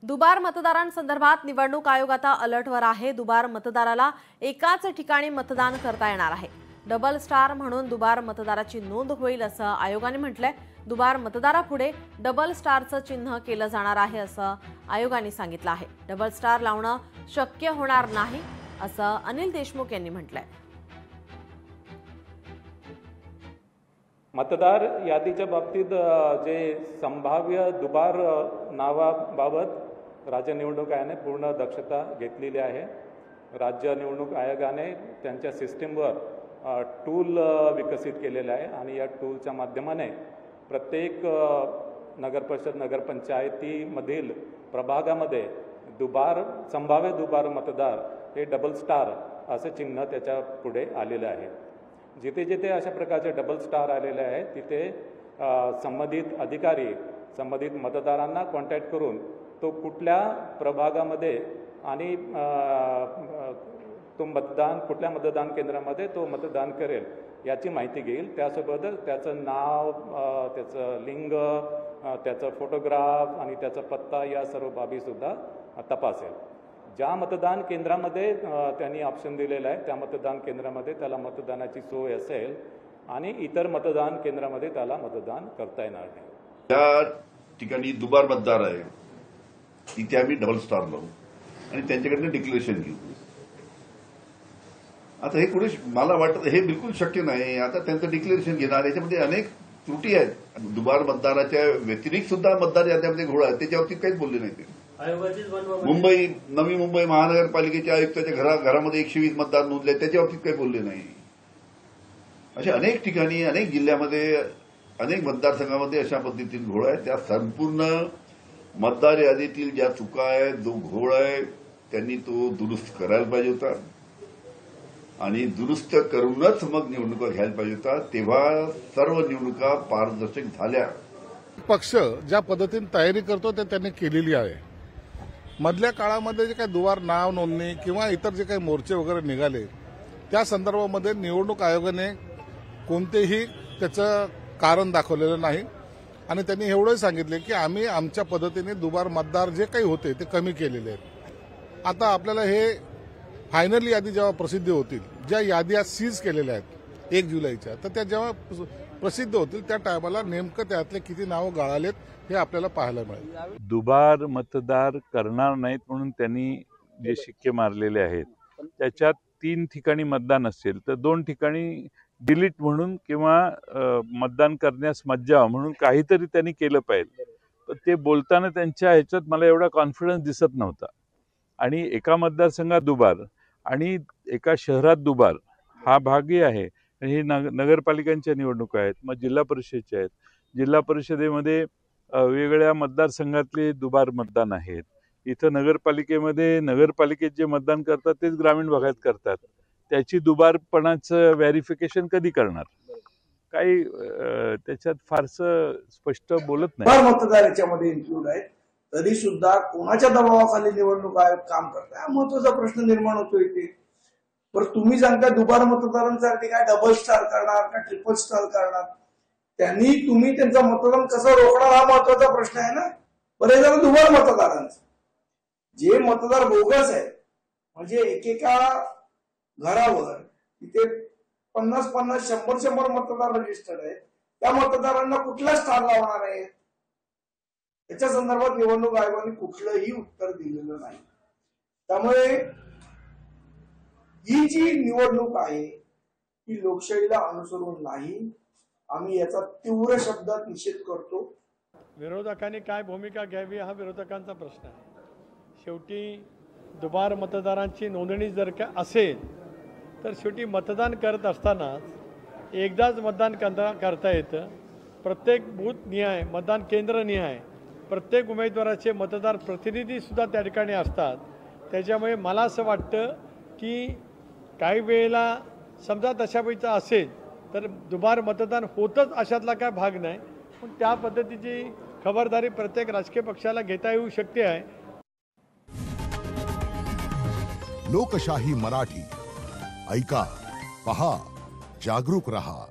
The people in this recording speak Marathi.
दुबार मतदारांसंदर्भात निवडणूक आयोग आता अलर्टवर आहे। दुबार मतदाराला एकाच ठिकाणी मतदान करता येणार आहे। डबल स्टार म्हणून दुबार मतदाराची नोंद होईल असं आयोगाने म्हटलंय। दुबार मतदारापुढे डबल स्टारचं चिन्ह केलं जाणार आहे असं आयोगाने सांगितलं आहे। डबल स्टार लावणं शक्य होणार नाही असं अनिल देशमुख यांनी म्हटलंय। मतदार यादीच्या बाबतीत जे संभाव्य दुबार नावाबाबत राज्य निवडणूक आयोगाने पूर्ण दक्षता घेतलेली आहे। राज्य निवडणूक आयोगाने त्यांच्या सिस्टीमवर टूल विकसित केलेला आहे आणि या टूलच्या माध्यमाने प्रत्येक नगरपरिषद नगरपंचायतीमधील प्रभागामध्ये संभाव्य दुबार मतदार हे डबल स्टार असे चिन्ह त्याच्या पुढे आलेले आहे। जिथे जिथे अशा प्रकारचे डबल स्टार आलेले आहेत तिथे संबंधित अधिकारी संबंधित मतदारांना कॉन्टॅक्ट करून तो कुठल्या प्रभागामध्ये आणि तो कुठल्या मतदान केंद्रामध्ये तो मतदान करेल याची माहिती घेईल। त्यासोबतच त्याचं नाव, त्याचं लिंग, त्याचं फोटोग्राफ आणि त्याचा पत्ता या सर्व बाबीसुद्धा तपासेल। ज्या मतदान केंद्रामध्ये त्यांनी ऑप्शन दिलेला आहे त्या मतदान केंद्रामध्ये त्याला मतदानाची सोय असेल आणि इतर मतदान केंद्रामध्ये त्याला मतदान करता येणार नाही। त्या ठिकाणी दुबार मतदार आहे तिथे आम्ही डबल स्टार लावू आणि त्यांच्याकडनं डिक्लेरेशन घेऊ। आता हे कुठे मला वाटतं हे बिलकुल शक्य नाही। आता त्यांचं डिक्लेरेशन घेणार याच्यामध्ये अनेक त्रुटी आहेत। दुबार मतदाराच्या व्यतिरिक्त सुद्धा मतदार याद्यामध्ये घोळ आहे त्याच्यावरती काहीच बोलले नाही ते। नवी मुंबई महानगरपालिकेच्या आयुक्ताच्या घरामध्ये 120 मतदार नोंदले त्याच्या बाबतीत काही बोलले नाही। अशा अनेक ठिकाणी अनेक जिल्ह्यामध्ये अनेक मतदारसंघामध्ये अशा पद्धतीने घोळ आहे। त्या संपूर्ण मतदार यादीतील ज्या चुका आहेत, जो घोळ आहे त्यांनी तो दुरुस्त करायला पाहिजे होता आणि दुरुस्त करूनच मग निवडणुका घ्यायला पाहिजे होता। तेव्हा सर्व निवडणुका पारदर्शक झाल्या। पक्ष ज्या पद्धतीने तयारी करतो ते त्यांनी केलेली आहे। मधल्या काळामध्ये जे काही दुबार नाव नोंदणी किंवा इतर जे काही मोर्चे वगैरे निघाले त्या संदर्भामध्ये निवडणूक आयोगाने कोणतेही त्याचं कारण दाखवलेलं नाही आणि त्यांनी एवढंही सांगितले की आम्ही आमच्या पद्धतीने दुबार मतदार जे काही होते ते कमी केलेले आहेत। आता आपल्याला हे फायनल यादी जेव्हा प्रसिद्ध होतील, ज्या याद्या सीज केलेल्या आहेत 1 जुलैच्या, तर त्या जेव्हा प्रसिद्ध होतील त्या टायमाला नेमकं त्यातले किती नावं गळालेत हे आपल्याला पाहायला मिळेल। दुबार मतदार करणार नाहीत म्हणून त्यांनी जे शिक्के मारलेले आहेत त्याच्यात 3 ठिकाणी मतदान असेल तर 2 ठिकाणी डिलीट म्हणून किंवा मतदान करण्यास मज्जाव म्हणून काहीतरी त्यांनी केलं पाहिजे। तर ते बोलताना त्यांच्या ह्याच्यात मला एवढा कॉन्फिडन्स दिसत नव्हता। आणि एका मतदारसंघात दुबार आणि एका शहरात दुबार हा भागही आहे। हे नगरपालिकांच्या निवडणुका आहेत, मग जिल्हा परिषदेच्या आहेत। जिल्हा परिषदेमध्ये वेगवेगळ्या मतदारसंघातले दुबार मतदान आहेत। इथं नगरपालिकेमध्ये नगरपालिकेत जे मतदान करतात तेच ग्रामीण भागात करतात। त्याची दुबारपणाचं व्हेरिफिकेशन कधी करणार? काही त्याच्यात फारसं स्पष्ट बोलत नाही। मतदार याच्यामध्ये इन्क्लूड आहेत तरी सुद्धा कोणाच्या दबावाखाली निवडणूक आयोग काम करताय हा महत्वाचा प्रश्न निर्माण होतो इथे। बरं तुम्ही सांगता दुबार मतदारांसाठी काय डबल स्टार करणार का ट्रिपल स्टार करणार, त्यांनी तुम्ही त्यांचं मतदान कसं रोखणार हा महत्वाचा प्रश्न आहे ना। बरं हे झालं दुबार मतदारांचं। जे मतदार बोगस आहे म्हणजे एकेका घरावर तिथे 50-50, 100-100 मतदार रजिस्टर्ड आहेत, त्या मतदारांना कुठला स्टार लावणार आहे याच्या संदर्भात निवडणूक आयोगाने कुठलंही उत्तर दिलेलं नाही। त्यामुळे ही जी निवडणूक आहे ही लोकशाहीला अनुसरून नाही। आम्ही याचा तीव्र शब्दात निषेध करतो। विरोधकांनी काय भूमिका घ्यावी हा विरोधकांचा प्रश्न आहे। शेवटी दुबार मतदारांची नोंदणी जर का असेल तर शेवटी मतदान करत असतानाच एकदाच मतदान करता येतं। प्रत्येक बूथ निहाय, मतदान केंद्र निहाय प्रत्येक उमेदवाराचे मतदार प्रतिनिधीसुद्धा त्या ठिकाणी असतात। त्याच्यामुळे मला असं वाटतं की काही वेळेला समजा तशापैकीचं असेल तर दुबार मतदान होतच अशातला काय भाग नाही, पण त्या पद्धतीची खबरदारी प्रत्येक राजकीय पक्षाला घेता येऊ शकते आहे। लोकशाही मराठी ऐका, पहा, जागरूक रहा।